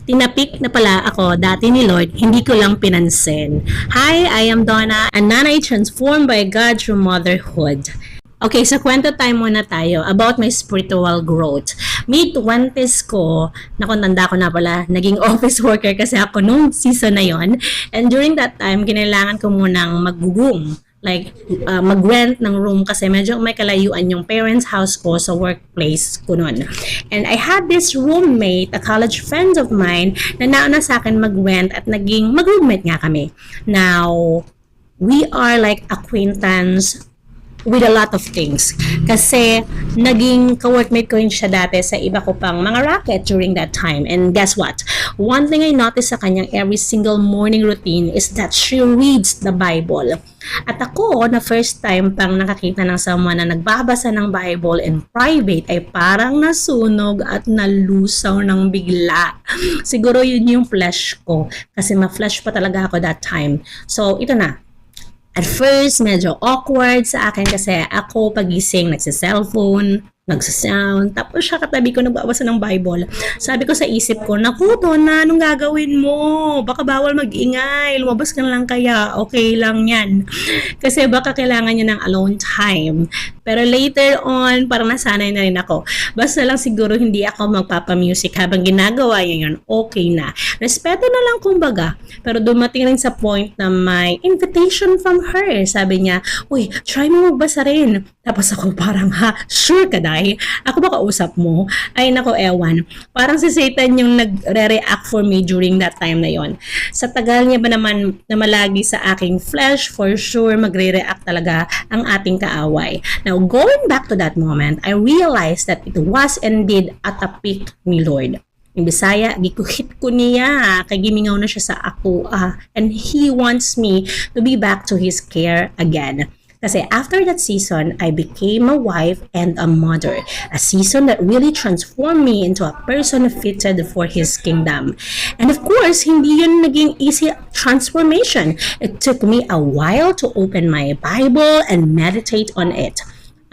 Tinapik na pala ako dati ni Lord, hindi ko lang pinansin. Hi, I am Donna, a nanay transformed by God through motherhood. Okay, so kwento time muna tayo about my spiritual growth. Mid-20s ko, tanda ko na pala, naging office worker kasi ako nung season na yon. And during that time, kinailangan ko munang mag-room. Like, mag-rent ng room kasi medyo may kalayuan yung parents' house ko sa workplace ko noon. And I had this roommate, a college friend of mine, na nauna sa akin mag-rent at naging mag-roommate nga kami. Now, we are like acquaintance with a lot of things. Kasi naging ka-workmate ko rin siya dati sa iba ko pang mga racket during that time. And guess what? One thing I noticed sa kanyang every single morning routine is that she reads the Bible. At ako, na first time pang nakakita ng someone na nagbabasa ng Bible in private, ay parang nasunog at nalusaw ng bigla. Siguro yun yung flesh ko. Kasi ma-flesh pa talaga ako that time. So, ito na. At first, medyo awkward sa akin kasi ako pagising, nagsa-cellphone, nagsa-sound, tapos siya katabi ko nagbabasa ng Bible. Sabi ko sa isip ko, naku, Donna, anong gagawin mo? Baka bawal mag-ingay, lumabas ka na lang kaya, okay lang yan. Kasi baka kailangan niya ng alone time. Pero later on, parang nasanay na rin ako. Basta lang siguro hindi ako magpapa-music habang ginagawa niya yun, okay na. Respeto na lang kumbaga. Pero dumating rin sa point na may invitation from her. Sabi niya, uy, try mo magbasa rin. Tapos ako parang, ha, sure ka dahil? Ako ba kausap mo? Ay nako, ewan. Parang si Satan yung nagre-react for me during that time na yon. Sa tagal niya ba naman na malagi sa aking flesh, for sure magre-react talaga ang ating kaaway. Now, going back to that moment, I realized that it was indeed at a peak ni Lord. Yung Bisaya, gikuhit ko niya, kay gimingaw na siya sa ako, and He wants me to be back to His care again. Kasi after that season, I became a wife and a mother. A season that really transformed me into a person fitted for His kingdom. And of course, hindi yun naging easy transformation. It took me a while to open my Bible and meditate on it.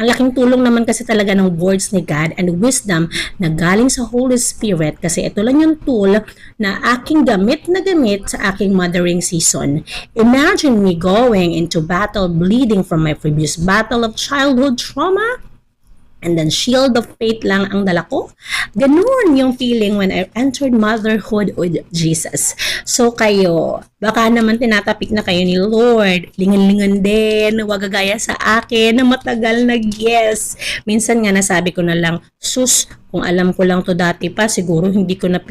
Ang laking tulong naman kasi talaga ng words ni God and wisdom na galing sa Holy Spirit kasi ito lang yung tool na aking gamit na gamit sa aking mothering season. Imagine me going into battle bleeding from my previous battle of childhood trauma and then shield of faith lang ang dala ko. Ganun yung feeling when I entered motherhood with Jesus. So kayo, baka naman tinatapik na kayo ni Lord. Lingan-lingan din, wag gagaya sa akin na matagal nag-yes. Minsan nga nasabi ko na lang, sus, kung alam ko lang to dati pa, siguro hindi ko na